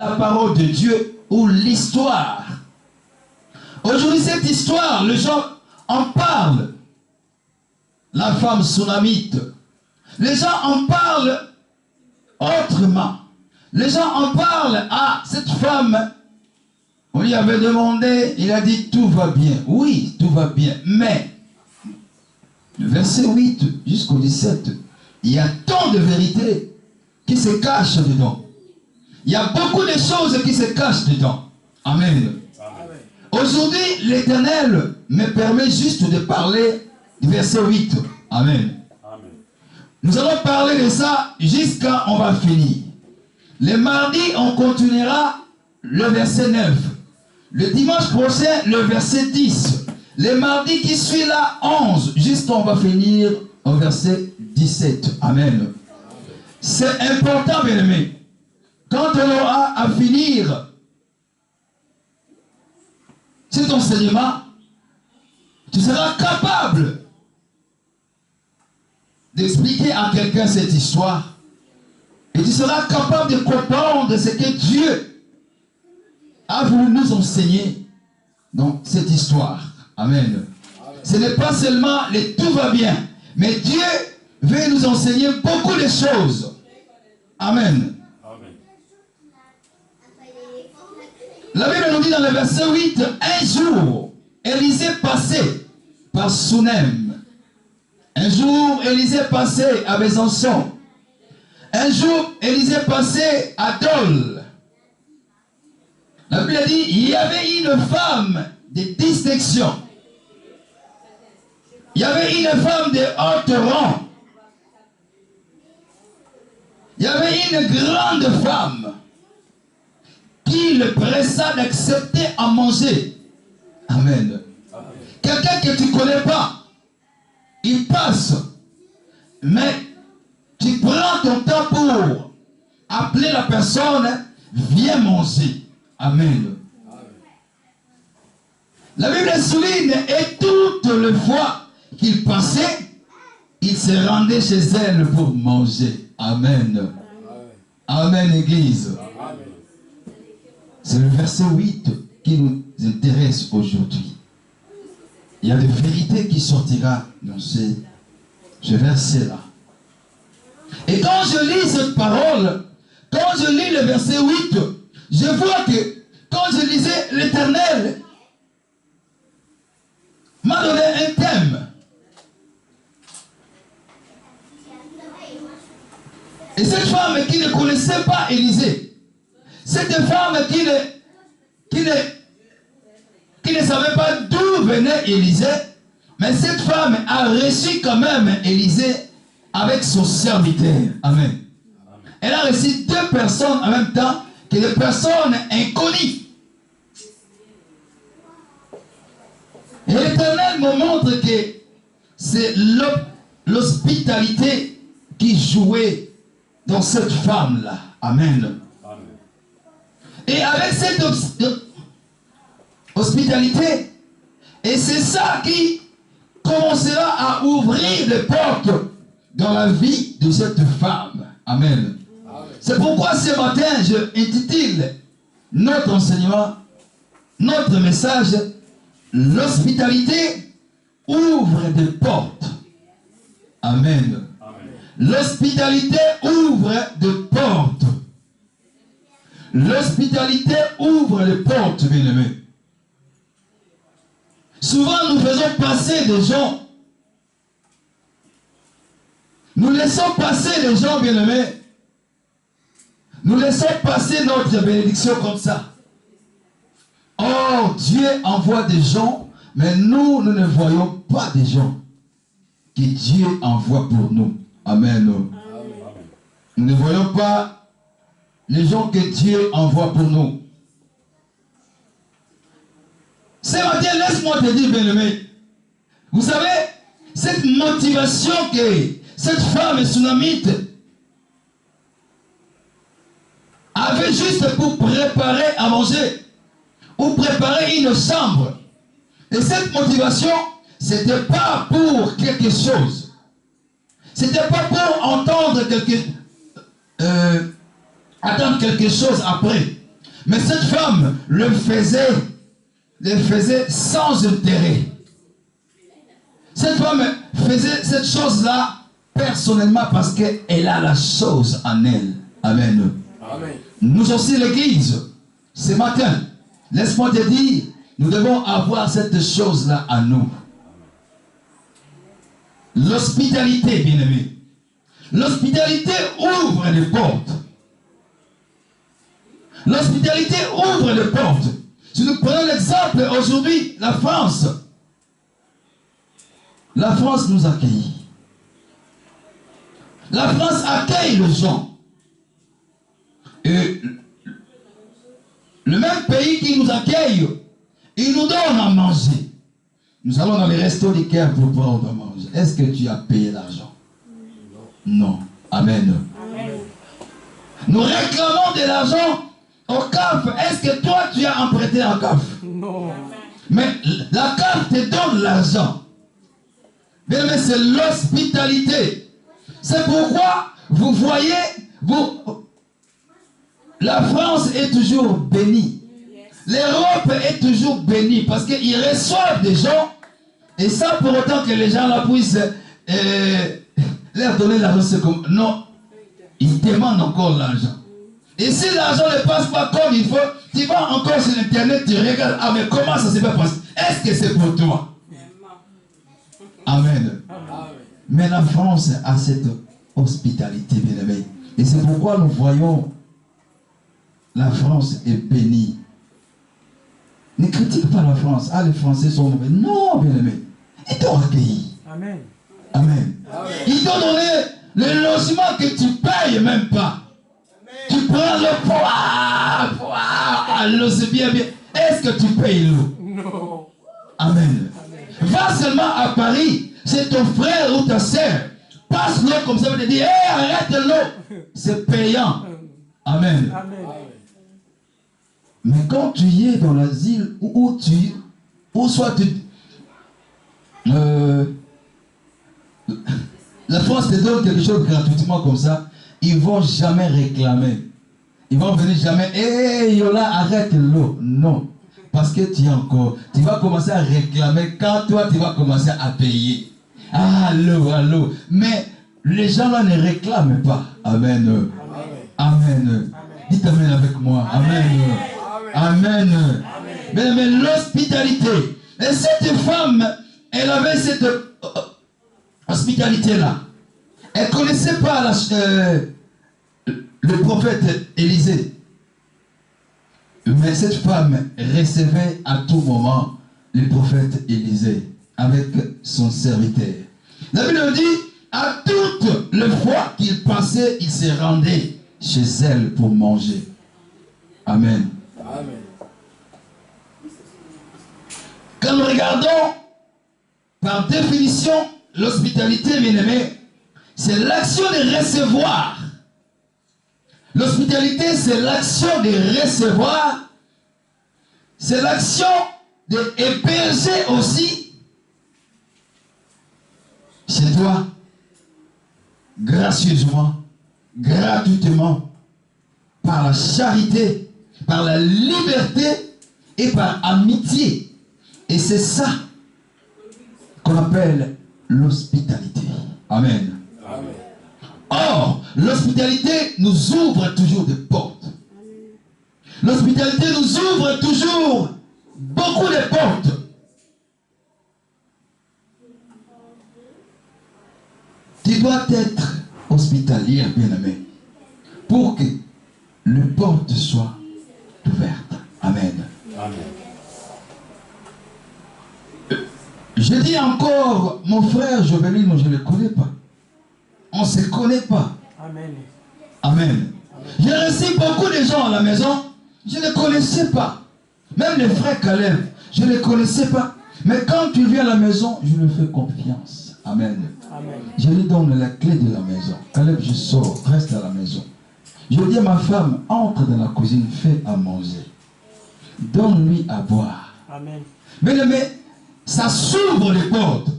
la parole de Dieu ou l'histoire. Aujourd'hui, cette histoire, les gens en parlent. La femme sunamite. Les gens en parlent autrement. Les gens en parlent à cette femme. On lui avait demandé, il a dit tout va bien. Oui, tout va bien. Mais, le verset 8 jusqu'au 17, il y a tant de vérités qui se cachent dedans. Il y a beaucoup de choses qui se cachent dedans. Amen. Aujourd'hui, l'Éternel me permet juste de parler du verset 8. Amen. Amen. Nous allons parler de ça jusqu'à on va finir. Le mardi, on continuera le verset 9. Le dimanche prochain, le verset 10. Le mardi qui suit là, 11. Jusqu'à on va finir au verset 17. Amen. C'est important, bien aimé. Quand on aura à finir cet enseignement, tu seras capable d'expliquer à quelqu'un cette histoire. Et tu seras capable de comprendre ce que Dieu a voulu nous enseigner dans cette histoire. Amen. Ce n'est pas seulement le tout va bien, mais Dieu veut nous enseigner beaucoup de choses. Amen. La Bible nous dit dans le verset 8, un jour, Élisée passait par Sunem. Un jour, Élisée passait à Besançon. Un jour, Élisée passait à Dole. La Bible dit, il y avait une femme de distinction. Il y avait une femme de haut rang. Il y avait une grande femme qui le pressa d'accepter à manger. Amen. Quelqu'un que tu ne connais pas, il passe, mais tu prends ton temps pour appeler la personne, viens manger. Amen. La Bible souligne, et toutes les fois qu'il passait, il se rendait chez elle pour manger. Amen. Amen, Église. C'est le verset 8 qui nous intéresse aujourd'hui. Il y a des vérités qui sortira dans ce verset-là. Et quand je lis cette parole, quand je lis le verset 8, je vois que quand je lisais l'Éternel m'a donné un thème. Et cette femme qui ne connaissait pas Élisée, cette femme qui ne savait pas d'où venait Élisée, mais cette femme a reçu quand même Élisée avec son serviteur. Amen. Elle a reçu deux personnes en même temps que des personnes inconnues. Et l'Éternel me montre que c'est l'hospitalité qui jouait dans cette femme-là. Amen. Et avec cette hospitalité, et c'est ça qui commencera à ouvrir les portes dans la vie de cette femme. Amen. C'est pourquoi ce matin, je intitule notre enseignement, notre message, l'hospitalité ouvre des portes. Amen. L'hospitalité ouvre des portes. L'hospitalité ouvre les portes, bien-aimés. Souvent, nous faisons passer des gens. Nous laissons passer les gens, bien-aimés. Nous laissons passer notre bénédiction comme ça. Oh, Dieu envoie des gens, mais nous ne voyons pas des gens que Dieu envoie pour nous. Amen. Nous ne voyons pas les gens que Dieu envoie pour nous. Ce matin, laisse-moi te dire, bien-aimé, vous savez, cette motivation que cette femme sunamite avait juste pour préparer à manger ou préparer une chambre. Et cette motivation, ce n'était pas pour quelque chose. Ce n'était pas pour entendre attendre quelque chose après. Mais cette femme le faisait sans intérêt. Cette femme faisait cette chose-là personnellement parce qu'elle a la chose en elle. Amen. Amen. Nous aussi, l'Église, ce matin, laisse-moi te dire, nous devons avoir cette chose-là à nous. L'hospitalité, bien-aimé. L'hospitalité ouvre les portes. L'hospitalité ouvre les portes. Si nous prenons l'exemple aujourd'hui, la France. La France nous accueille. La France accueille les gens. Et le même pays qui nous accueille, il nous donne à manger. Nous allons dans les restos du cœur pour prendre à manger. Est-ce que tu as payé l'argent? Non. Amen. Amen. Nous réclamons de l'argent au CAF. Est-ce que toi tu as emprunté un CAF? Non. Mais la CAF te donne l'argent. Mais c'est l'hospitalité. C'est pourquoi vous voyez, la France est toujours bénie. L'Europe est toujours bénie parce qu'ils reçoivent des gens et sans pour autant que les gens là puissent leur donner l'argent. C'est comme non, ils demandent encore l'argent. Et si l'argent ne passe pas comme il faut, tu vas encore sur internet, tu regardes, ah mais comment ça s'est pas passé? Est-ce que c'est pour toi? Amen. Mais la France a cette hospitalité, bien aimé. Et c'est pourquoi nous voyons la France est bénie. Ne critique pas la France. Ah, les Français sont mauvais. Non, bien aimé. Ils t'ont accueilli. Amen. Amen. Ils t'ont donné le logement que tu payes même pas. Amen. Tu prends le poids. L'eau, c'est bien. Est-ce que tu payes l'eau? Non. Amen. Va seulement à Paris. C'est ton frère ou ta soeur. Passe l'eau comme ça. Vous te dire, hey, arrête l'eau. C'est payant. Amen. Amen. Mais quand tu y es dans l'asile, ou soit tu... la France te donne quelque chose gratuitement comme ça, ils ne vont jamais réclamer. Ils vont venir jamais, hé, Yola, arrête l'eau. Non. Parce que tu vas commencer à réclamer quand toi, tu vas commencer à payer. Ah, l'eau. Mais les gens là ne réclament pas. Amen. Amen. Dites Amen avec moi. Amen. Amen. Mais l'hospitalité. Et cette femme, elle avait cette hospitalité-là. Elle ne connaissait pas le prophète Élisée. Mais cette femme recevait à tout moment le prophète Élisée avec son serviteur. La Bible dit, à toutes les fois qu'il passait, il se rendait chez elle pour manger. Amen. Amen. Quand nous regardons, par définition, l'hospitalité, bien aimé, c'est l'action de recevoir. L'hospitalité, c'est l'action de recevoir. C'est l'action de héberger aussi chez toi, gracieusement, gratuitement, par la charité, par la liberté et par amitié. Et c'est ça qu'on appelle l'hospitalité. Amen. Amen. Or, l'hospitalité nous ouvre toujours des portes. L'hospitalité nous ouvre toujours beaucoup de portes. Tu dois être hospitalier, bien-aimé, pour que les portes soient ouvertes. Amen. Amen. Je dis encore, mon frère Joveline, je ne le connais pas. On ne se connaît pas. Amen. Amen. J'ai reçu beaucoup de gens à la maison, je ne les connaissais pas. Même les frères Caleb, je ne les connaissais pas. Mais quand tu viens à la maison, je lui fais confiance. Amen. Amen. Je lui donne la clé de la maison. Caleb, je sors, reste à la maison. Je dis à ma femme, entre dans la cuisine, fais à manger. Donne-lui à boire. Amen. Mais ça s'ouvre les portes.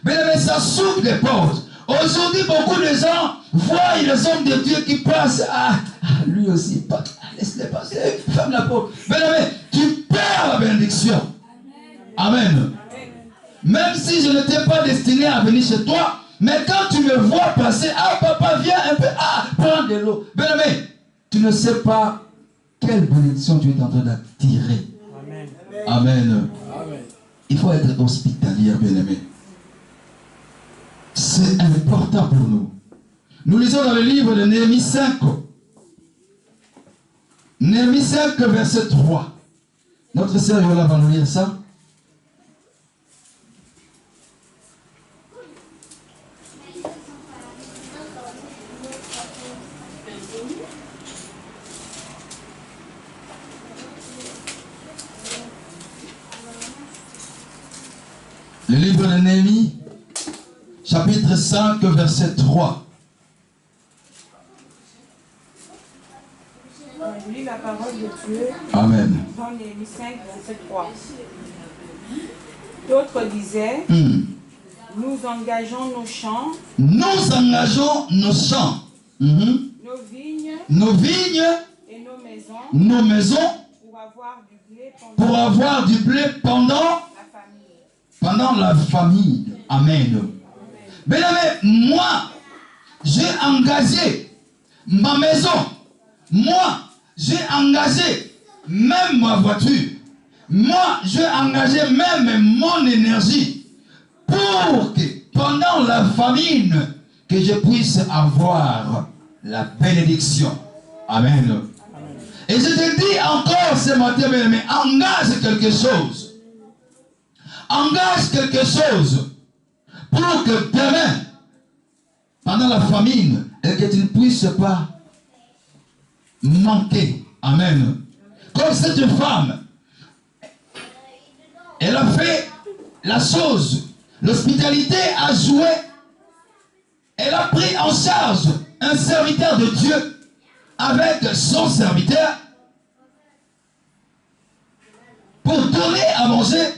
Mais ça s'ouvre les portes. Aujourd'hui, beaucoup de gens voient les hommes de Dieu qui passent. Ah, lui aussi, ferme la porte. Bien-aimé, tu perds la bénédiction. Amen. Même si je n'étais pas destiné à venir chez toi, mais quand tu me vois passer, ah papa, viens un peu, ah, prends de l'eau. Bien-aimé, tu ne sais pas quelle bénédiction tu es en train d'attirer. Amen. Amen. Amen. Il faut être hospitalier, bien-aimé. C'est important pour nous. Nous lisons dans le livre de Néhémie 5. Néhémie 5, verset 3. Notre sœur Yola va nous lire ça. Le livre de Néhémie, chapitre 5, verset 3. Je lis la parole de Dieu. Amen. Dans Néhémie 5, verset 3. D'autres disaient, nous engageons nos champs. Nous engageons nos champs. Nos vignes. Et nos maisons. Pour avoir du blé pendant pendant la famille. Amen. Bien-aimé, moi, j'ai engagé ma maison. Moi, j'ai engagé même ma voiture. Moi, j'ai engagé même mon énergie pour que pendant la famine, que je puisse avoir la bénédiction. Amen. Et je te dis encore ce matin, bien-aimé, engage quelque chose. Engage quelque chose pour que demain, pendant la famine, et que tu ne puisses pas manquer. Amen. Comme cette femme, elle a fait la chose. L'hospitalité a joué. Elle a pris en charge un serviteur de Dieu avec son serviteur pour donner à manger,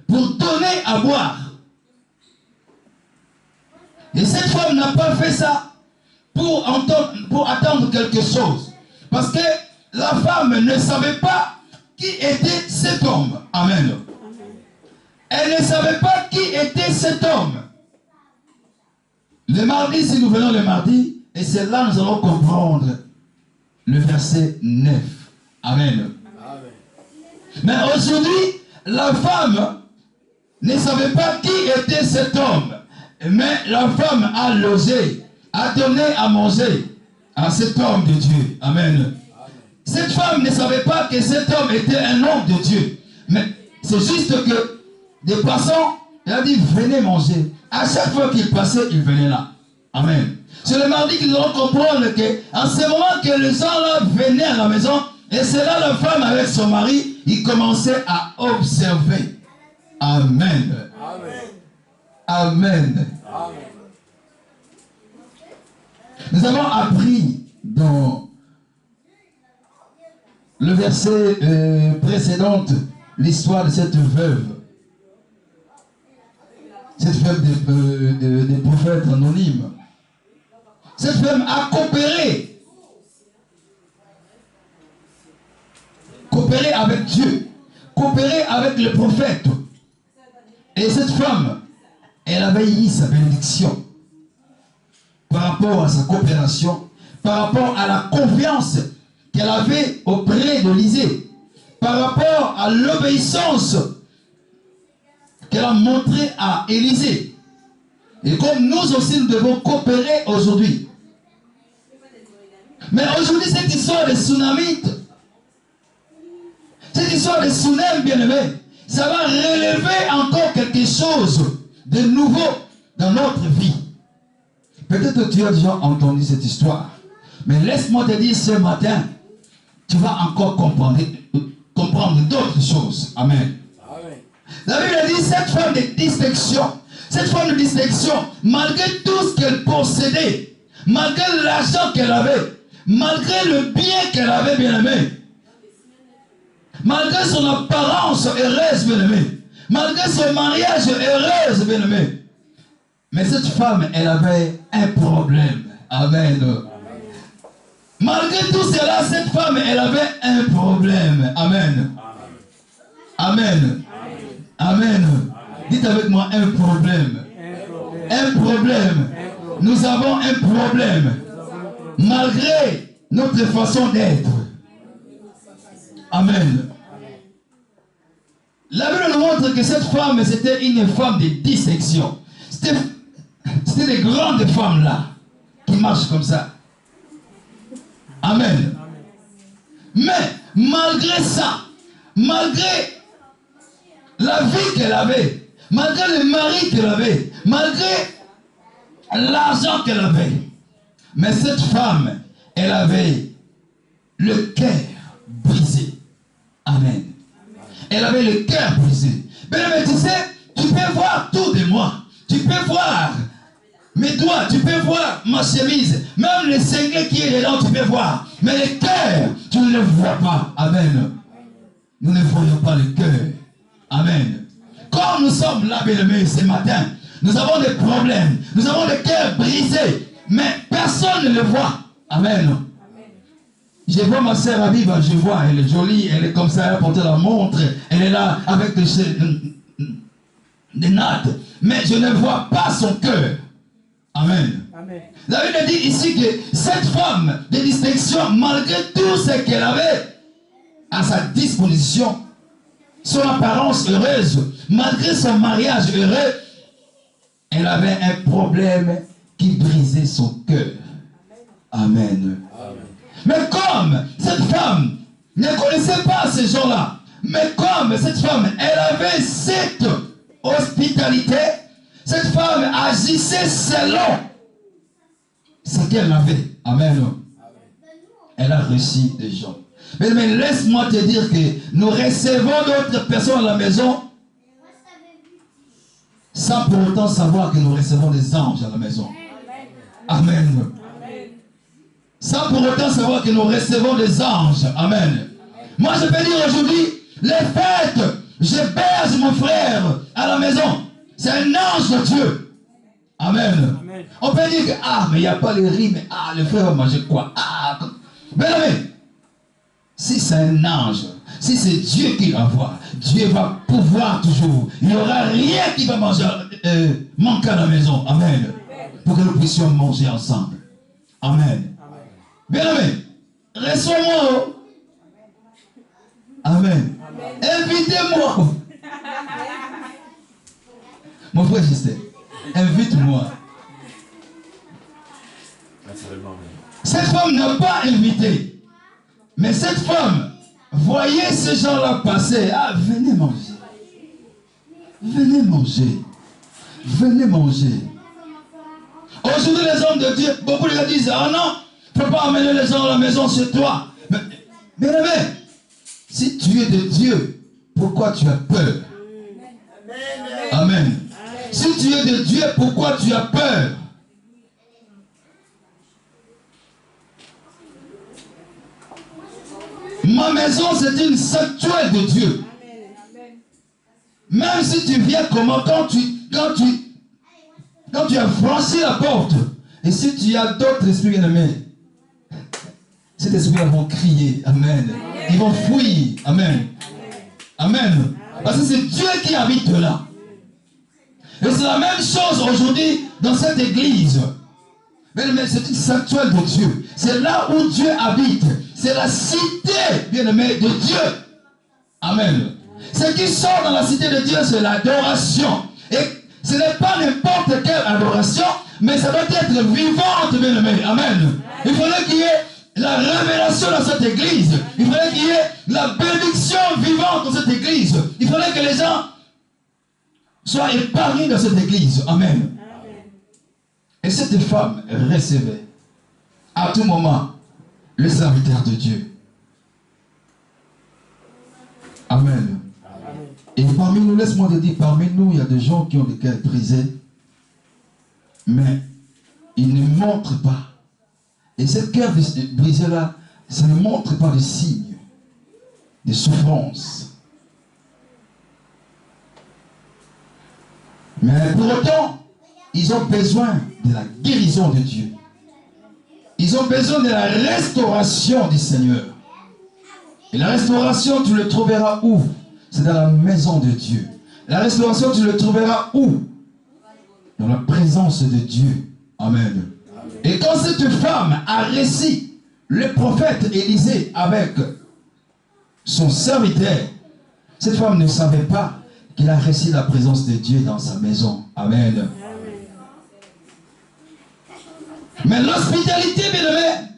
pour donner à boire. Et cette femme n'a pas fait ça pour attendre quelque chose. Parce que la femme ne savait pas qui était cet homme. Amen. Elle ne savait pas qui était cet homme. Le mardi, si nous venons le mardi, et c'est là que nous allons comprendre le verset 9. Amen. Amen. Mais aujourd'hui, la femme ne savait pas qui était cet homme. Mais la femme a logé, a donné à manger à cet homme de Dieu. Amen. Amen. Cette femme ne savait pas que cet homme était un homme de Dieu. Mais c'est juste que des passants, elle a dit, venez manger. À chaque fois qu'il passait, il venait là. Amen. C'est le mardi qu'ils allons comprendre qu'en ce moment que les gens là venaient à la maison, et c'est là la femme avec son mari, ils commençaient à observer. Amen. Amen. Amen. Amen. Nous avons appris dans le verset précédent l'histoire de cette veuve. Cette femme des prophètes anonymes. Cette femme a coopéré. Coopéré avec Dieu. Coopéré avec le prophète. Et cette femme, elle avait eu sa bénédiction. Par rapport à sa coopération. Par rapport à la confiance qu'elle avait auprès d'Élisée. Par rapport à l'obéissance qu'elle a montré à Élisée. Et comme nous aussi nous devons coopérer aujourd'hui. Mais aujourd'hui cette histoire de tsunamite, cette histoire de tsunami bien-aimé, ça va relever encore quelque chose de nouveau dans notre vie. Peut-être que tu as déjà entendu cette histoire. Mais laisse-moi te dire ce matin, tu vas encore comprendre d'autres choses. Amen. La Bible dit cette femme de distinction, malgré tout ce qu'elle possédait, malgré l'argent qu'elle avait, malgré le bien qu'elle avait, bien aimé, malgré son apparence heureuse, bien aimé, malgré son mariage heureuse, bien aimé, mais cette femme, elle avait un problème. Amen. Malgré tout cela, cette femme, elle avait un problème. Amen. Amen. Dites avec moi un problème. Un problème. Nous avons un problème. Malgré notre façon d'être. Amen. La Bible nous montre que cette femme, c'était une femme de distinction. C'était des grandes femmes là, qui marchent comme ça. Amen. Mais, malgré ça, malgré la vie qu'elle avait, malgré le mari qu'elle avait, malgré l'argent qu'elle avait, mais cette femme, elle avait le cœur brisé. Amen. Elle avait le cœur brisé. Mais tu sais, tu peux voir tout de moi. Tu peux voir mes doigts, tu peux voir ma chemise. Même le cinglé qui est dedans, tu peux voir. Mais le cœur, tu ne le vois pas. Amen. Nous ne voyons pas le cœur. Amen. Comme nous sommes là, bien-aimés, ce matin, nous avons des problèmes. Nous avons le cœur brisé. Mais personne ne le voit. Amen. Je vois ma sœur Abiba, je vois, elle est jolie, elle est comme ça, elle a porté la montre, elle est là avec des nattes. Mais je ne vois pas son cœur. Amen. Amen. La Bible dit ici que cette femme de distinction, malgré tout ce qu'elle avait à sa disposition, son apparence heureuse, malgré son mariage heureux, elle avait un problème qui brisait son cœur. Amen. Amen. Mais comme cette femme ne connaissait pas ces gens-là, mais comme cette femme, elle avait cette hospitalité, cette femme agissait selon ce qu'elle avait. Amen. Elle a reçu des gens. Mais laisse-moi te dire que nous recevons d'autres personnes à la maison sans pour autant savoir que nous recevons des anges à la maison. Amen. Sans pour autant savoir que nous recevons des anges. Amen. Moi je peux dire aujourd'hui, les fêtes, j'héberge mon frère à la maison. C'est un ange de Dieu. Amen. Amen. On peut dire que, ah, mais il n'y a pas les riz, mais ah, le frère va manger quoi? Ah, bien aimé. Si c'est un ange, si c'est Dieu qui l'envoie, Dieu va pouvoir toujours. Il n'y aura rien qui va manquer à la maison. Amen. Pour que nous puissions manger ensemble. Amen. Bien aimé, reçois-moi. Amen. Invitez-moi. Mon frère Justin, invite-moi. Cette femme n'a pas invité. Mais cette femme voyait ces gens-là passer. Ah, venez manger. Venez manger. Venez manger. Aujourd'hui, les hommes de Dieu, beaucoup de gens disent, ah non, il ne faut pas amener les gens à la maison chez toi. Mais, bien aimé, si tu es de Dieu, pourquoi tu as peur? Amen. Si tu es de Dieu, pourquoi tu as peur? Ma maison, c'est une sanctuaire de Dieu. Même si tu viens comment, quand tu as franchi la porte, et si tu as d'autres esprits ennemis, ces esprits vont crier. Amen. Ils vont fuir. Amen. Amen. Parce que c'est Dieu qui habite là. Et c'est la même chose aujourd'hui dans cette église. Mais c'est une sanctuaire de Dieu. C'est là où Dieu habite. C'est la cité, bien-aimé, de Dieu. Amen. Ce qui sort dans la cité de Dieu, c'est l'adoration. Et ce n'est pas n'importe quelle adoration, mais ça doit être vivante, bien-aimé. Amen. Il faudrait qu'il y ait la révélation dans cette église. Il faudrait qu'il y ait la bénédiction vivante dans cette église. Il faudrait que les gens soient épargnés dans cette église. Amen. Et cette femme recevait à tout moment le serviteur de Dieu. Amen. Et parmi nous, laisse-moi te dire, parmi nous, il y a des gens qui ont des cœurs brisés, mais ils ne montrent pas. Et ce cœur brisé-là, ça ne montre pas de signes, de souffrance. Mais pour autant, ils ont besoin de la guérison de Dieu. Ils ont besoin de la restauration du Seigneur. Et la restauration, tu le trouveras où? c'est dans la maison de Dieu. La restauration, tu le trouveras où? Dans la présence de Dieu. Amen. Et quand cette femme a réussi le prophète Élisée avec son serviteur, cette femme ne savait pas qu'il a reçu la présence de Dieu dans sa maison. Amen. Mais l'hospitalité, bien aimé,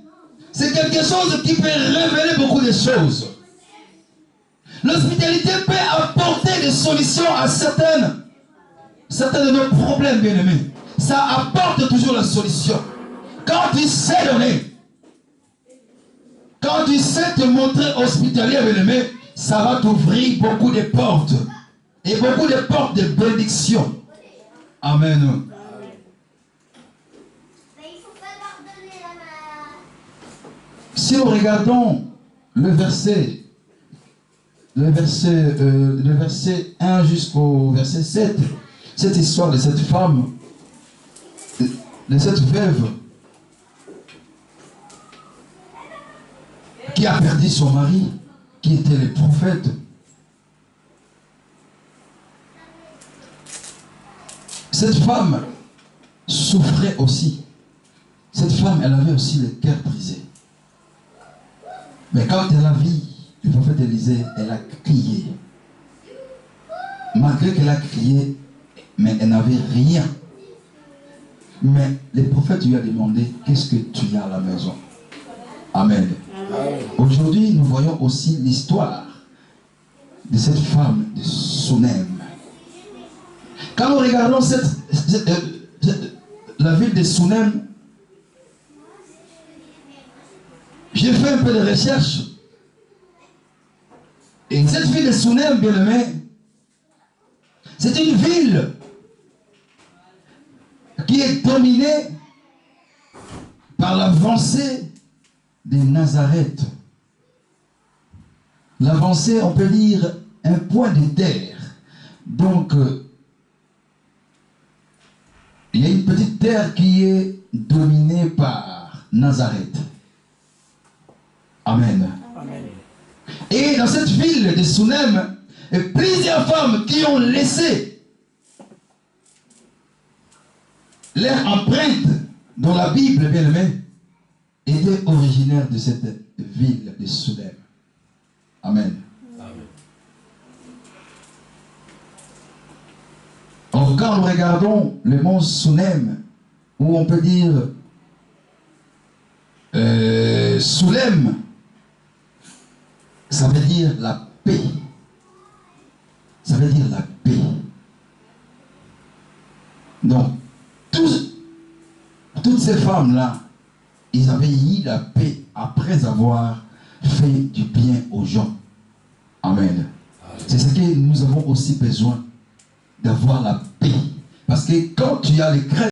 c'est quelque chose qui peut révéler beaucoup de choses. L'hospitalité peut apporter des solutions à certains de nos problèmes, bien aimés. Ça apporte toujours la solution. Quand tu sais donner, quand tu sais te montrer hospitalier, bien aimé, ça va t'ouvrir beaucoup de portes. Et beaucoup de portes de bénédiction. Amen. Si nous regardons le verset 1 jusqu'au verset 7, cette histoire de cette femme, de cette veuve qui a perdu son mari, qui était le prophète. Cette femme souffrait aussi. Cette femme, elle avait aussi le cœur brisé. Mais quand elle a vu le prophète Élisée, elle a crié. Malgré qu'elle a crié, mais elle n'avait rien. Mais le prophète lui a demandé, qu'est-ce que tu as à la maison? Amen. Aujourd'hui, nous voyons aussi l'histoire de cette femme de Sunem. Quand nous regardons la ville de Sunem, j'ai fait un peu de recherche. Et cette ville de Sunem, bien aimé, c'est une ville qui est dominée par l'avancée de Nazareth. L'avancée, on peut dire, un point de terre. Donc, il y a une petite terre qui est dominée par Nazareth. Amen. Amen. Et dans cette ville de Sunem, il y a plusieurs femmes qui ont laissé leur empreinte dans la Bible, bien aimée, étaient originaires de cette ville de Sunem. Amen. Amen. Or, quand nous regardons le mont Sunem, où on peut dire Sulem, ça veut dire la paix. Ça veut dire la paix. Donc, toutes ces femmes-là, ils avaient eu la paix après avoir fait du bien aux gens. Amen. C'est ce que nous avons aussi besoin, d'avoir la paix. Parce que quand tu as les craintes,